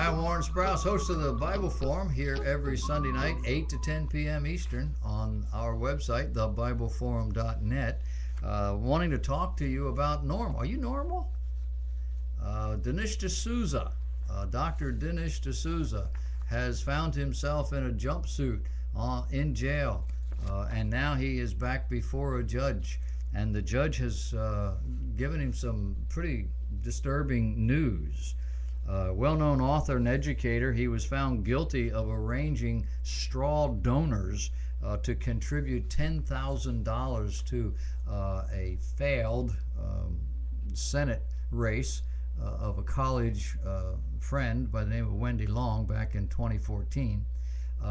Hi, Warren Sprouse, host of the Bible Forum, here every Sunday night, 8 to 10 p.m. Eastern, on our website, thebibleforum.net. Wanting to talk to you about Norma. Are you normal? Dinesh D'Souza, Dr. Dinesh D'Souza, has found himself in a jumpsuit in jail, and now he is back before a judge. And the judge has given him some pretty disturbing news. Well-known author and educator, he was found guilty of arranging straw donors to contribute $10,000 to a failed Senate race of a college friend by the name of Wendy Long back in 2014.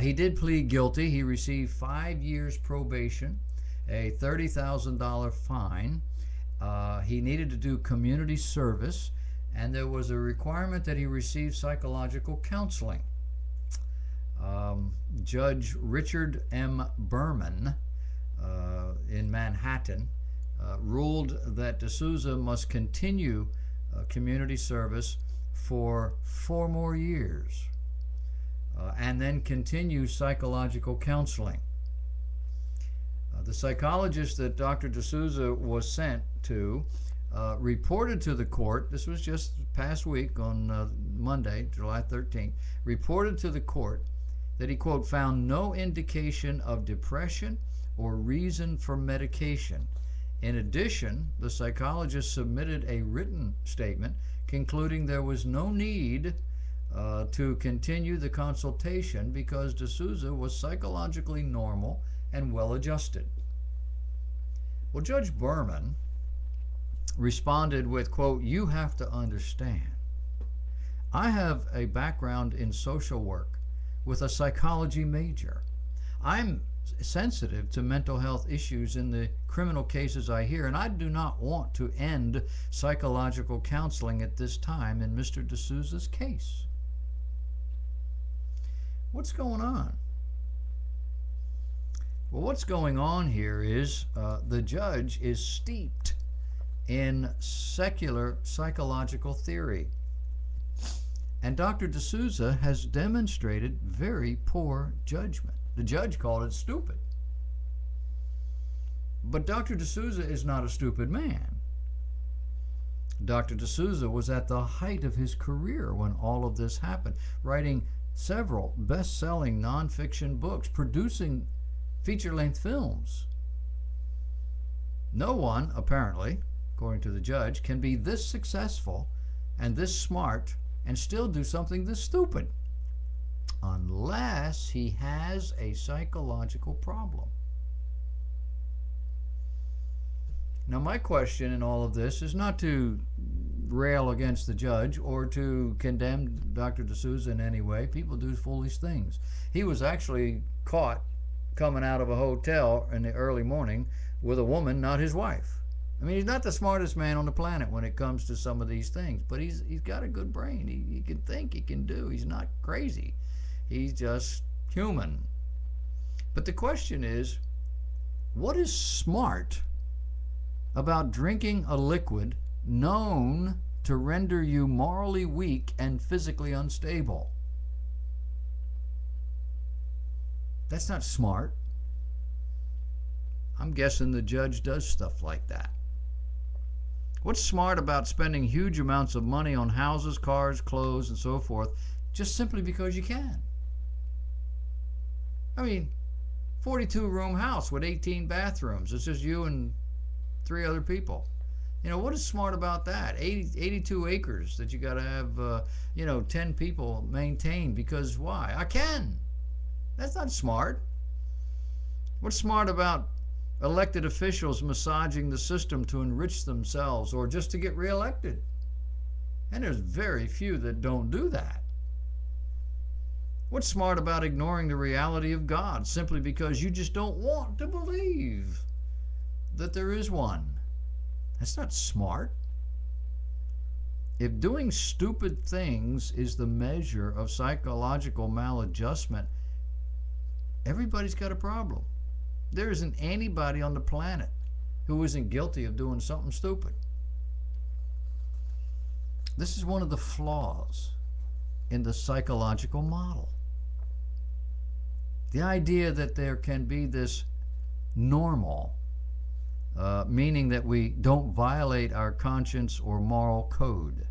He did plead guilty. He received 5 years probation, a $30,000 fine. He needed to do community service, and there was a requirement that he receive psychological counseling. Judge Richard M. Berman in Manhattan ruled that D'Souza must continue community service for 4 more years and then continue psychological counseling. The psychologist that Dr. D'Souza was sent to reported to the court, this was just past week on Monday, July 13th, reported to the court that he, quote, found no indication of depression or reason for medication. In addition, the psychologist submitted a written statement concluding there was no need to continue the consultation because D'Souza was psychologically normal and well-adjusted. Well, Judge Berman responded with, quote, you have to understand, I have a background in social work with a psychology major. I'm sensitive to mental health issues in the criminal cases I hear, and I do not want to end psychological counseling at this time in Mr. D'Souza's case. What's going on? Well, what's going on here is the judge is steeped in secular psychological theory. And Dr. D'Souza has demonstrated very poor judgment. The judge called it stupid. But Dr. D'Souza is not a stupid man. Dr. D'Souza was at the height of his career when all of this happened, writing several best-selling nonfiction books, producing feature-length films. No one, apparently, according to the judge, can be this successful and this smart and still do something this stupid unless he has a psychological problem. Now, my question in all of this is not to rail against the judge or to condemn Dr. D'Souza in any way. People do foolish things. He was actually caught coming out of a hotel in the early morning with a woman, not his wife. I mean, he's not the smartest man on the planet when it comes to some of these things, but he's got a good brain. He can think, he can do. He's not crazy. He's just human. But the question is, what is smart about drinking a liquid known to render you morally weak and physically unstable? That's not smart. I'm guessing the judge does stuff like that. What's smart about spending huge amounts of money on houses, cars, clothes, and so forth just simply because you can? I mean, 42-room house with 18 bathrooms. It's just you and 3 other people. You know, what is smart about that? 82 acres that you got to have, 10 people maintain because why? I can. That's not smart. What's smart about elected officials massaging the system to enrich themselves or just to get reelected? And there's very few that don't do that. What's smart about ignoring the reality of God simply because you just don't want to believe that there is one? That's not smart. If doing stupid things is the measure of psychological maladjustment, everybody's got a problem. There isn't anybody on the planet who isn't guilty of doing something stupid. This is one of the flaws in the psychological model. The idea that there can be this normal, meaning that we don't violate our conscience or moral code.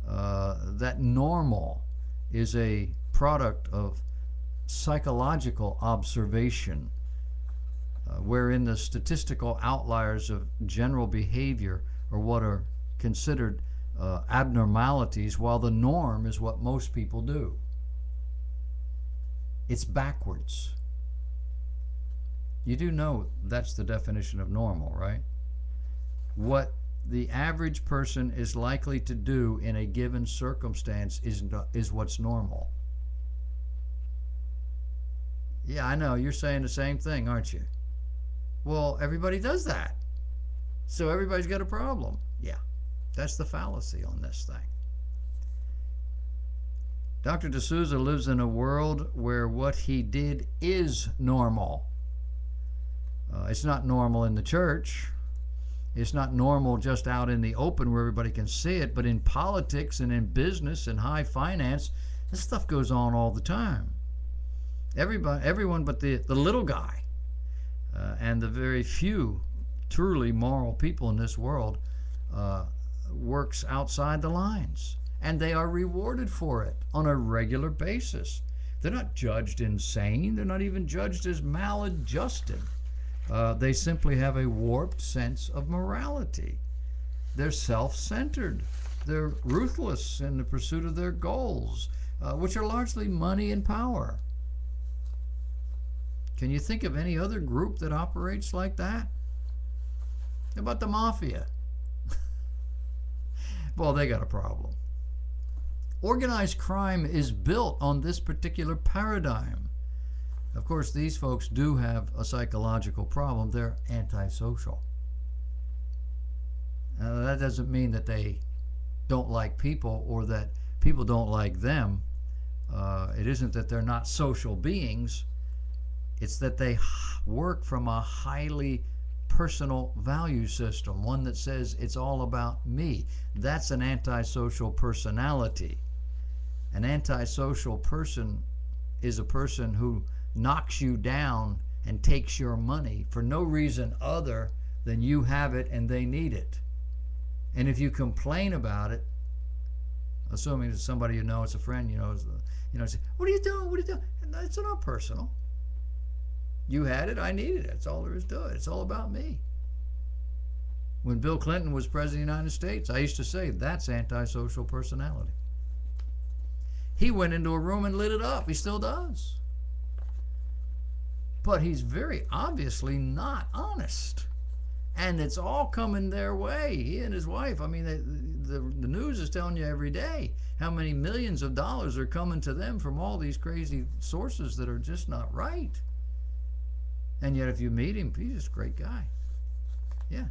That normal is a product of psychological observation, wherein the statistical outliers of general behavior are what are considered abnormalities, while the norm is what most people do. It's backwards. You do know that's the definition of normal, right? What the average person is likely to do in a given circumstance is what's normal. Yeah, I know, you're saying the same thing, aren't you? Well, everybody does that, so everybody's got a problem. Yeah, that's the fallacy on this thing. Dr. D'Souza lives in a world where what he did is normal. It's not normal in the church. It's not normal just out in the open where everybody can see it, but in politics and in business and high finance, this stuff goes on all the time. Everyone but the little guy and the very few truly moral people in this world works outside the lines, and they are rewarded for it on a regular basis. They're not judged insane. They're not even judged as maladjusted. They simply have a warped sense of morality. They're self-centered. They're ruthless in the pursuit of their goals, which are largely money and power. Can you think of any other group that operates like that? How about the mafia? Well, they got a problem. Organized crime is built on this particular paradigm. Of course, these folks do have a psychological problem. They're antisocial. That doesn't mean that they don't like people or that people don't like them. It isn't that they're not social beings. It's that they work from a highly personal value system, one that says it's all about me. That's an antisocial personality. An antisocial person is a person who knocks you down and takes your money for no reason other than you have it and they need it. And if you complain about it, assuming it's somebody you know, it's a friend, say, what are you doing? What are you doing? And it's not personal. You had it, I needed it. That's all there is to it. It's all about me. When Bill Clinton was president of the United States, I used to say, that's antisocial personality. He went into a room and lit it up. He still does. But he's very obviously not honest. And it's all coming their way. He and his wife, I mean, the news is telling you every day how many millions of dollars are coming to them from all these crazy sources that are just not right. And yet if you meet him, he's just a great guy. Yeah.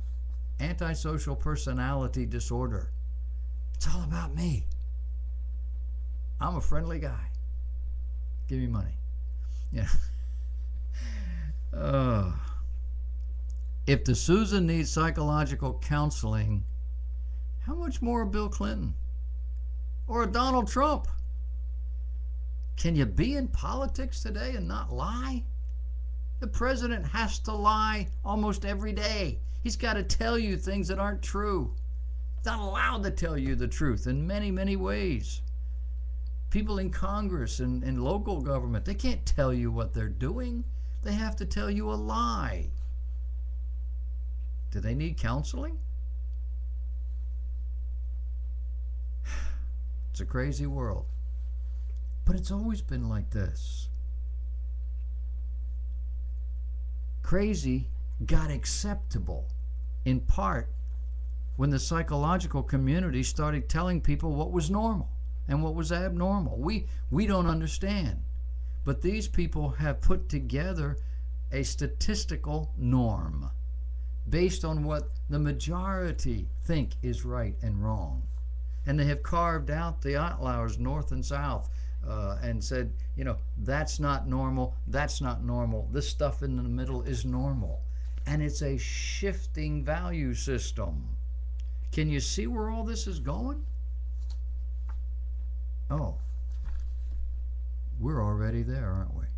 Antisocial personality disorder. It's all about me. I'm a friendly guy. Give me money. Yeah. If D'Souza needs psychological counseling, how much more Bill Clinton or Donald Trump? Can you be in politics today and not lie? The president has to lie almost every day. He's got to tell you things that aren't true. He's not allowed to tell you the truth in many, many ways. People in Congress and in local government, they can't tell you what they're doing. They have to tell you a lie. Do they need counseling? It's a crazy world. But it's always been like this. Crazy got acceptable in part when the psychological community started telling people what was normal and what was abnormal. We don't understand. But these people have put together a statistical norm based on what the majority think is right and wrong. And they have carved out the outliers north and south and said, that's not normal, that's not normal. This stuff in the middle is normal. And it's a shifting value system. Can you see where all this is going? Oh, we're already there, aren't we?